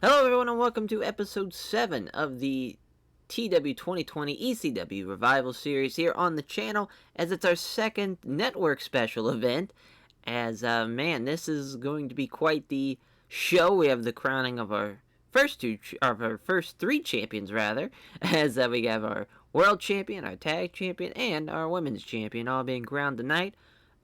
Hello everyone and welcome to episode 7 of the TEW 2020 ECW Revival Series here on the channel, as it's our second network special event. Man, this is going to be quite the show. We have the crowning of our first three champions, rather, as we have our world champion, our tag champion, and our women's champion all being crowned tonight.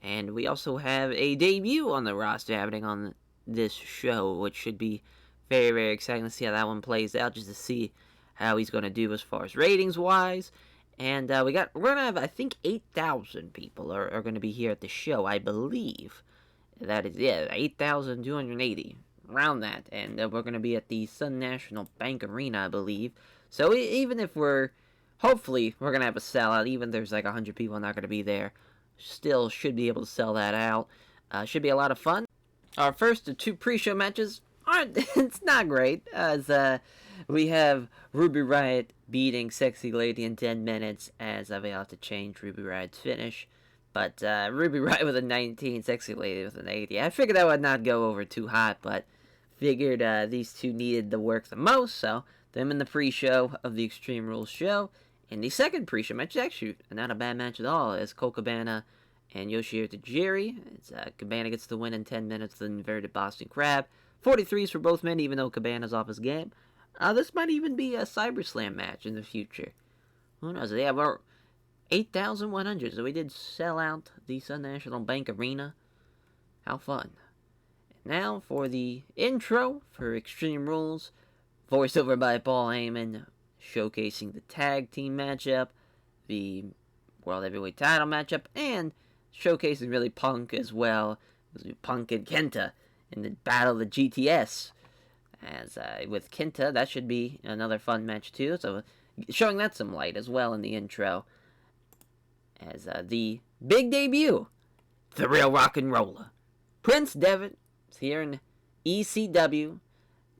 And we also have a debut on the roster happening on this show, which should be very, very exciting to see how that one plays out, just to see how he's going to do as far as ratings wise. And we're going to have, I think, 8,000 people are going to be here at the show, I believe. That is, 8,280, around that. And we're going to be at the Sun National Bank Arena, I believe. So even if hopefully, we're going to have a sellout, even if there's like 100 people not going to be there, still should be able to sell that out. Should be a lot of fun. Our first of two pre-show matches, it's not great, as we have Ruby Riott beating Sexy Lady in 10 minutes, as we have to change Ruby Riott's finish. But Ruby Riott with a 19, Sexy Lady with an 80. I figured that would not go over too hot, but figured these two needed the work the most, so them in the pre-show of the Extreme Rules show. In the second pre-show match, actually not a bad match at all, as Colt Cabana and Yoshihiro Tajiri. Cabana gets the win in 10 minutes with an inverted Boston Crab. 43s for both men, even though Cabana's off his game. This might even be a CyberSlam match in the future. Who knows? Yeah, we're 8,100, so we did sell out the Sun National Bank Arena. How fun. And now for the intro for Extreme Rules, voiced over by Paul Heyman, showcasing the tag team matchup, the World Heavyweight title matchup, and showcasing really Punk as well. Punk and Kenta in the Battle of the GTS. As with Kenta, that should be another fun match too. So showing that some light as well in the intro. As the big debut, the real rock and roller, Prince Devitt, is here in ECW.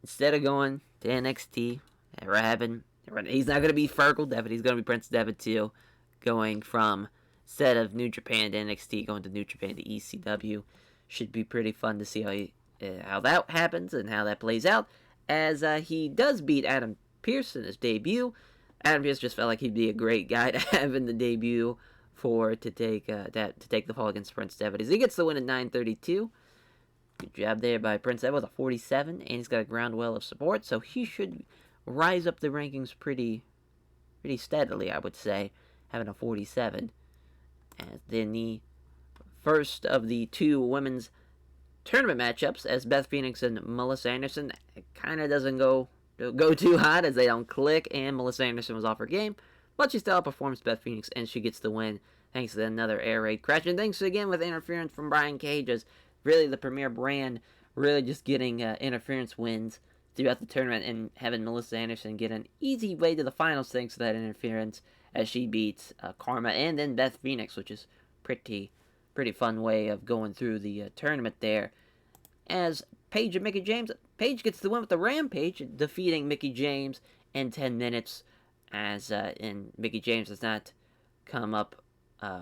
Instead of going to NXT, he's not going to be Fergal Devitt. He's going to be Prince Devitt too. Going from, instead of New Japan to NXT, going to New Japan to ECW. Should be pretty fun to see how that happens and how that plays out, as he does beat Adam Pearce in his debut. Adam Pearce just felt like he'd be a great guy to have in the debut to take the fall against Prince Devitt, as he gets the win at 9:32. Good job there by Prince Devitt with a 47, and he's got a ground well of support, so he should rise up the rankings pretty steadily, I would say, having a 47. As then the first of the two women's tournament matchups, as Beth Phoenix and Melissa Anderson, it kind of doesn't go too hot, as they don't click, and Melissa Anderson was off her game, but she still outperforms Beth Phoenix, and she gets the win thanks to another air raid crash, and thanks again with interference from Brian Cage, as really the premier brand really just getting interference wins throughout the tournament, and having Melissa Anderson get an easy way to the finals thanks to that interference, as she beats Karma and then Beth Phoenix, which is pretty fun way of going through the tournament there. As Paige and Mickie James, Paige gets the win with the Rampage, defeating Mickie James in 10 minutes, as Mickie James does not come up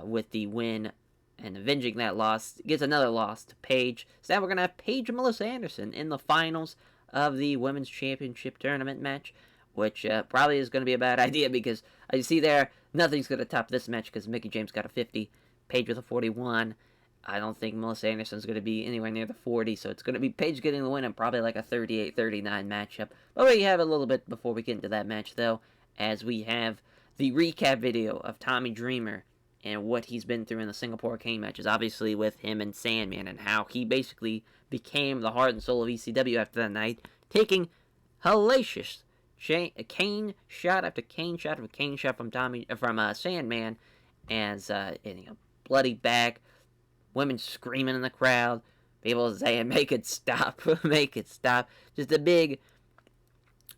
with the win and avenging that loss, gets another loss to Paige. So now we're going to have Paige and Melissa Anderson in the finals of the Women's Championship Tournament match, which probably is going to be a bad idea, because I see there, nothing's going to top this match, because Mickie James got a 50, Paige with a 41. I don't think Melissa Anderson's going to be anywhere near the 40, so it's going to be Paige getting the win and probably like a 38-39 matchup. But we have a little bit before we get into that match, though, as we have the recap video of Tommy Dreamer and what he's been through in the Singapore King matches, obviously with him and Sandman, and how he basically became the heart and soul of ECW after that night, taking hellacious cane shot after cane shot from Sandman, as bloody back, women screaming in the crowd, people saying, make it stop, make it stop. Just a big,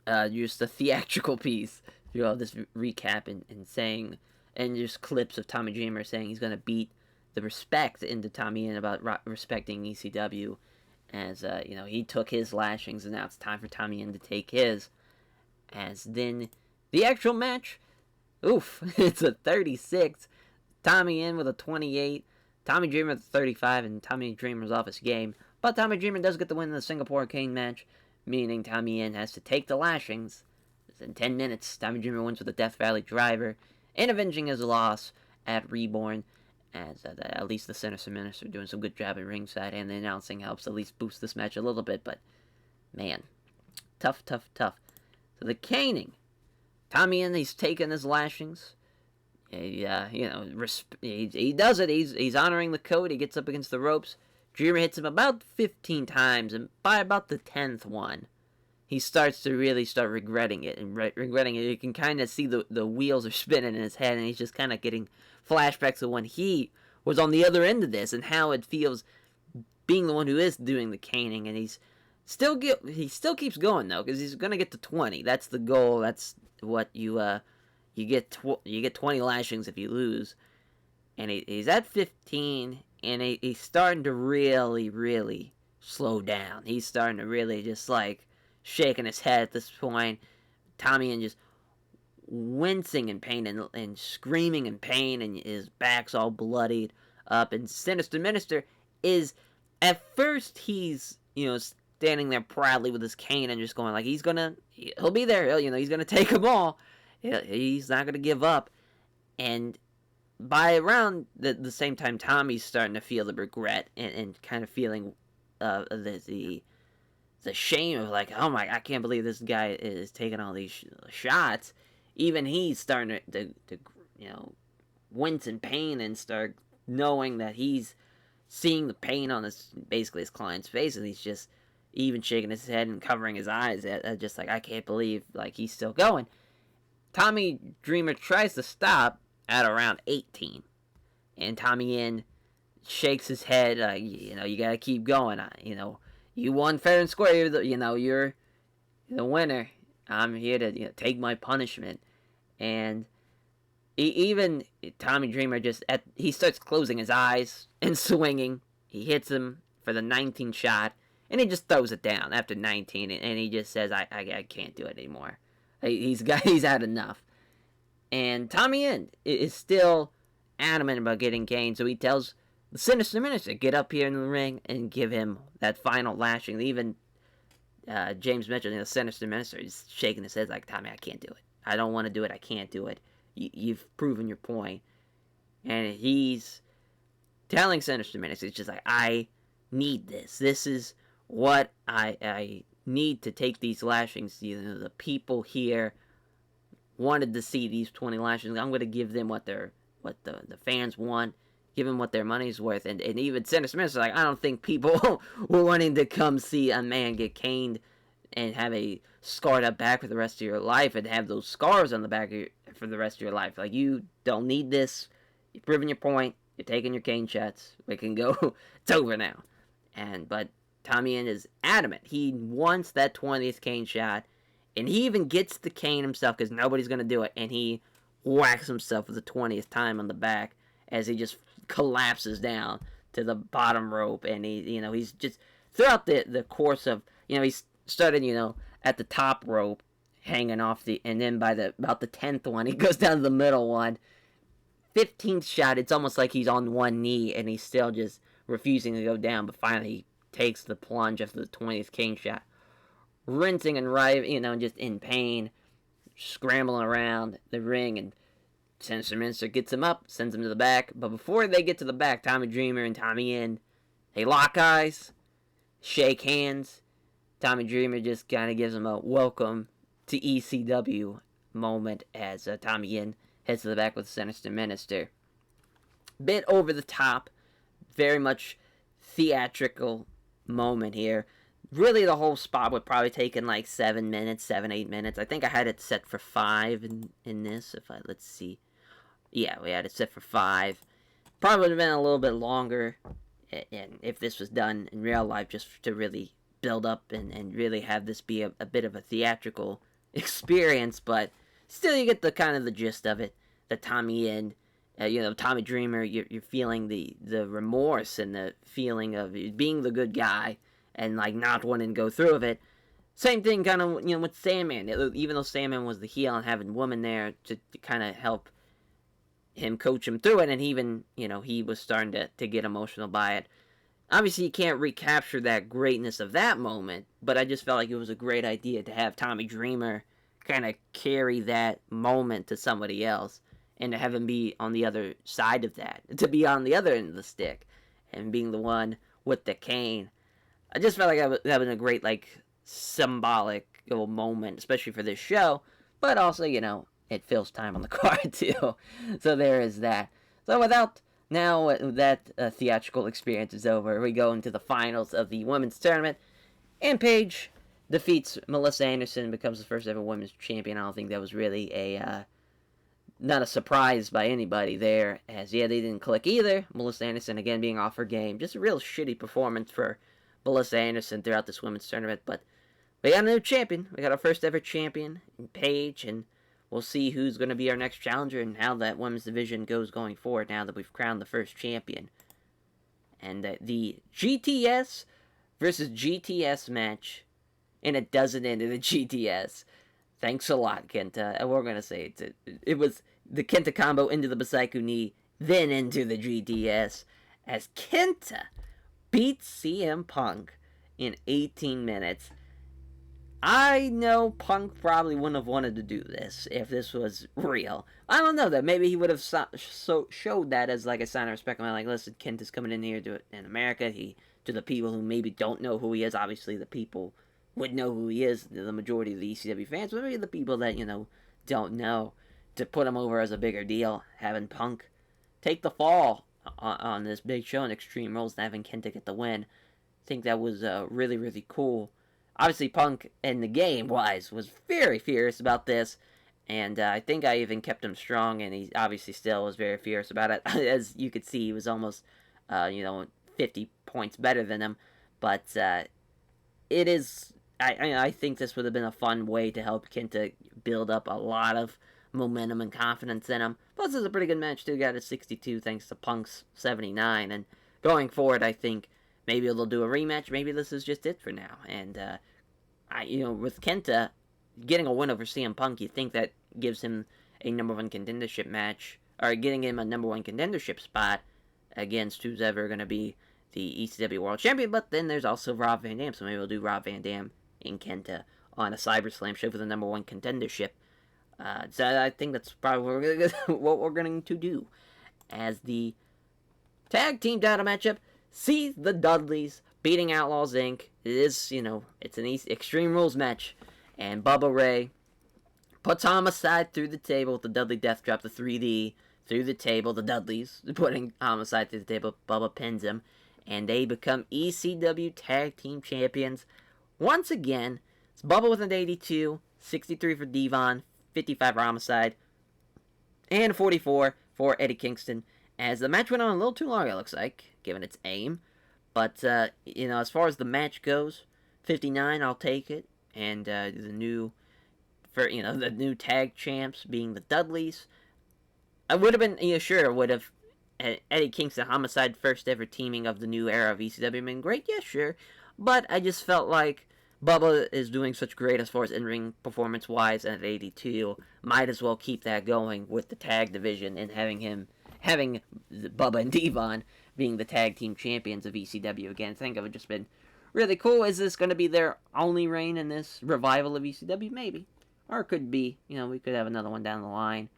just a theatrical piece through all this recap and saying, and just clips of Tommy Dreamer saying he's going to beat the respect into Tommy and about respecting ECW, as, he took his lashings, and now it's time for Tommy Inn to take his. As then the actual match, it's a 36. Tommy Inn with a 28. Tommy Dreamer with a 35, and Tommy Dreamer's off his game. But Tommy Dreamer does get the win in the Singapore King match, meaning Tommy End has to take the lashings. In 10 minutes, Tommy Dreamer wins with a Death Valley driver and avenging his loss at Reborn. As at least the Sinister Minister doing some good job at ringside, and the announcing helps at least boost this match a little bit. But man, tough. So the caning, Tommy End, he's taking his lashings. He does it. He's honoring the code. He gets up against the ropes. Dreamer hits him about 15 times, and by about the 10th one, he starts to really start regretting it. And regretting it, you can kind of see the wheels are spinning in his head, and he's just kind of getting flashbacks of when he was on the other end of this and how it feels being the one who is doing the caning. And he still keeps going though, because he's gonna get to 20. That's the goal. That's what you get 20 lashings if you lose. And he's at 15, and he's starting to really slow down. He's starting to really just like shaking his head at this point. Tommy and just wincing in pain and screaming in pain, and his back's all bloodied up. And Sinister Minister is, at first, he's, standing there proudly with his cane and just going like he'll be there, he's gonna take them all. He's not gonna give up. And by around the same time, Tommy's starting to feel the regret and kind of feeling the shame of like, oh my, I can't believe this guy is taking all these shots. Even he's starting to wince in pain and start knowing that he's seeing the pain on his client's face, and he's just even shaking his head and covering his eyes at just like, I can't believe like he's still going. Tommy Dreamer tries to stop at around 18, and Tommy End shakes his head like, you gotta keep going. You won fair and square. You're the winner. I'm here to take my punishment. And even Tommy Dreamer he starts closing his eyes and swinging. He hits him for the 19th shot, and he just throws it down after 19, and he just says, I can't do it anymore. He's had enough. And Tommy End is still adamant about getting Kane, so he tells the Sinister Minister, get up here in the ring and give him that final lashing. Even James Mitchell, the Sinister Minister, is shaking his head like, Tommy, I can't do it. I don't want to do it. I can't do it. You've proven your point. And he's telling Sinister Minister, it's just like, I need this. This is what I need to take these lashings. The people here wanted to see these 20 lashings. I'm going to give them what the fans want. Give them what their money's worth. And even Sinister Minister's like, I don't think people were wanting to come see a man get caned and have a scarred up back for the rest of your life and have those scars on the back for the rest of your life. Like, you don't need this. You've proven your point. You're taking your cane shots. We can go. It's over now. But Tommy End is adamant. He wants that 20th cane shot, and he even gets the cane himself because nobody's going to do it, and he whacks himself for the 20th time on the back as he just collapses down to the bottom rope. And he's just throughout the course of, he's started, at the top rope, hanging off and then by about the 10th one, he goes down to the middle one. 15th shot, it's almost like he's on one knee, and he's still just refusing to go down, but finally he takes the plunge after the 20th cane shot. Rinsing and writhing, just in pain, scrambling around the ring, and Sinister Minister gets him up, sends him to the back, but before they get to the back, Tommy Dreamer and Tommy End, they lock eyes, shake hands. Tommy Dreamer just kind of gives him a welcome to ECW moment as Tommy End heads to the back with Sinister Minister. Bit over the top, very much theatrical moment here. Really, the whole spot would probably take in like 8 minutes. I think I had it set for 5 in this. Let's see. Yeah, we had it set for 5. Probably would have been a little bit longer if this was done in real life, just to really build up and really have this be a bit of a theatrical experience. But still, you get the kind of the gist of it. That Tommy End, Tommy Dreamer, you're feeling the remorse and the feeling of being the good guy and like not wanting to go through with it. Same thing kind of, with Sandman. Even though Sandman was the heel and having Woman there to kind of help him coach him through it, and even, he was starting to get emotional by it. Obviously, you can't recapture that greatness of that moment, but I just felt like it was a great idea to have Tommy Dreamer kind of carry that moment to somebody else and to have him be on the other side of that, to be on the other end of the stick and being the one with the cane. I just felt like that was a great, like, symbolic moment, especially for this show, but also, it fills time on the card, too. So there is that. So without now that theatrical experience is over, we go into the finals of the women's tournament, and Paige defeats Melissa Anderson and becomes the first ever women's champion. I don't think that was really not a surprise by anybody there, as they didn't click either. Melissa Anderson again being off her game, just a real shitty performance for Melissa Anderson throughout this women's tournament. But we got a new champion. We got our first ever champion in Paige, and we'll see who's going to be our next challenger and how that women's division goes going forward now that we've crowned the first champion. And the GTS versus GTS match, and it doesn't end in the GTS. Thanks a lot, Kenta. And we're going to say it was the Kenta combo into the Basaiku knee, then into the GTS, as Kenta beats CM Punk in 18 minutes. I know Punk probably wouldn't have wanted to do this if this was real. I don't know that. Maybe he would have showed that as like a sign of respect. I'm like, listen, Kenta's coming in here to in America. To the people who maybe don't know who he is. Obviously, the people would know who he is. The majority of the ECW fans, but maybe the people that don't know, to put him over as a bigger deal, having Punk take the fall on this big show in Extreme Rules and having Kenta get the win. I think that was really, really cool. Obviously, Punk in the game-wise was very furious about this, and I think I even kept him strong, and he obviously still was very furious about it. As you could see, he was almost, 50 points better than him, but it is... I think this would have been a fun way to help Kenta build up a lot of momentum and confidence in him. Plus, it's a pretty good match, too. Got a 62 thanks to Punk's 79, and going forward, I think maybe they'll do a rematch. Maybe this is just it for now. And, with Kenta getting a win over CM Punk, you think that gives him a number one contendership match, or getting him a number one contendership spot against who's ever going to be the ECW World Champion. But then there's also Rob Van Dam, so maybe we'll do Rob Van Dam in Kenta on a ScyberSlam show for the number one contendership. So I think that's probably what we're going to do. As the tag team title matchup, see the Dudleys beating Outlaws Inc. It is, it's an Extreme Rules match. And Bubba Ray puts Homicide through the table with the Dudley Death Drop, the 3D through the table. The Dudleys putting Homicide through the table. Bubba pins him. And they become ECW Tag Team Champions. Once again, it's Bubba with an 82, 63 for Devon, 55 for Homicide, and 44 for Eddie Kingston. As the match went on a little too long, it looks like, given its aim. But, as far as the match goes, 59, I'll take it. And the new tag champs being the Dudleys. I would have been, would have Eddie Kingston, Homicide, first ever teaming of the new era of ECW been great? Yeah, sure. But I just felt like Bubba is doing such great as far as in-ring performance-wise at 82. Might as well keep that going with the tag division and having Bubba and Devon being the tag team champions of ECW again. I think it would just been really cool. Is this going to be their only reign in this revival of ECW? Maybe. Or it could be, we could have another one down the line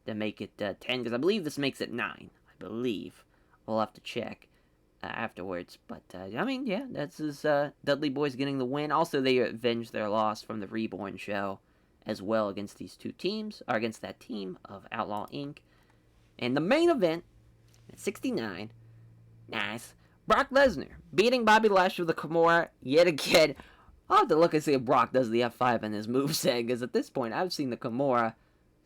to make it 10, because I believe this makes it 9. I believe. We'll have to check afterwards. But, that's his Dudley Boys getting the win. Also, they avenged their loss from the Reborn show as well against these two teams, or against that team of Outlaw Inc. And the main event, at 69, nice, Brock Lesnar beating Bobby Lashley with the Kimura yet again. I'll have to look and see if Brock does the F5 in his moveset, because at this point, I've seen the Kimura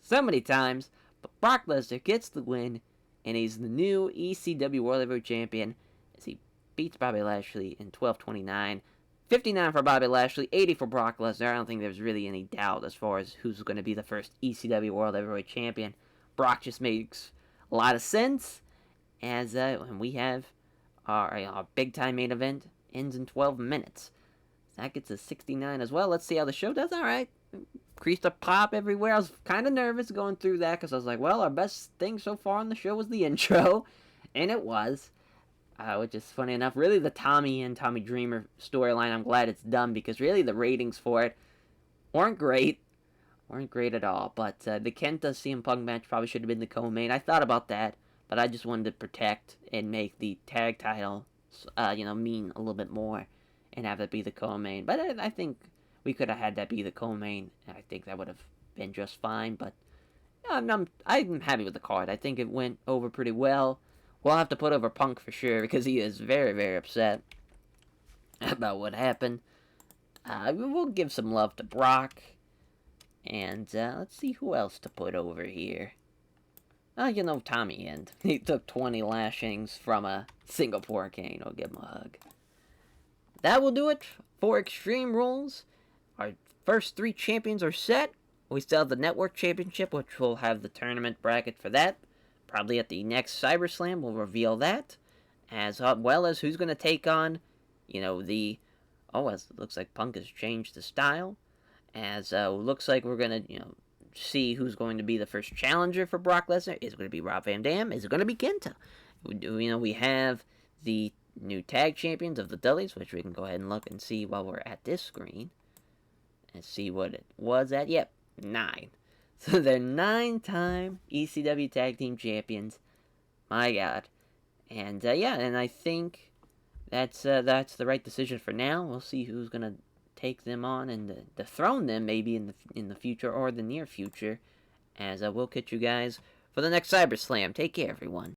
so many times. But Brock Lesnar gets the win, and he's the new ECW World Heavyweight Champion as he beats Bobby Lashley in 12:29. 59 for Bobby Lashley, 80 for Brock Lesnar. I don't think there's really any doubt as far as who's going to be the first ECW World Heavyweight Champion. Brock just makes a lot of sense, as when we have our big-time main event ends in 12 minutes. That gets a 69 as well. Let's see how the show does. All right. Increased a pop everywhere. I was kind of nervous going through that because I was like, well, our best thing so far on the show was the intro. And it was. which is funny enough. Really, the Tommy and Tommy Dreamer storyline, I'm glad it's done because really the ratings for it weren't great. Weren't great at all. But the Kenta CM Punk match probably should have been the co-main. I thought about that, but I just wanted to protect and make the tag title, mean a little bit more and have it be the co-main. But I think we could have had that be the co-main. I think that would have been just fine. But I'm happy with the card. I think it went over pretty well. We'll have to put over Punk for sure because he is very, very upset about what happened. We'll give some love to Brock. And let's see who else to put over here. Tommy End. He took 20 lashings from a Singapore cane. I'll give him a hug. That will do it for Extreme Rules. Our first 3 champions are set. We still have the Network Championship, which will have the tournament bracket for that. Probably at the next CyberSlam, we'll reveal that. As well as who's going to take on, the... Oh, it looks like Punk has changed the style. As looks like we're going to, see who's going to be the first challenger for Brock Lesnar. Is it going to be Rob Van Dam? Is it going to be Kenta? We have the new tag champions of the Dudleys, which we can go ahead and look and see while we're at this screen. And see what it was at. Yep, 9. So they're 9-time ECW Tag Team Champions. My God. And, and I think that's the right decision for now. We'll see who's going to take them on and dethrone them maybe in the future or the near future. As we'll catch you guys for the next CyberSlam. Take care, everyone.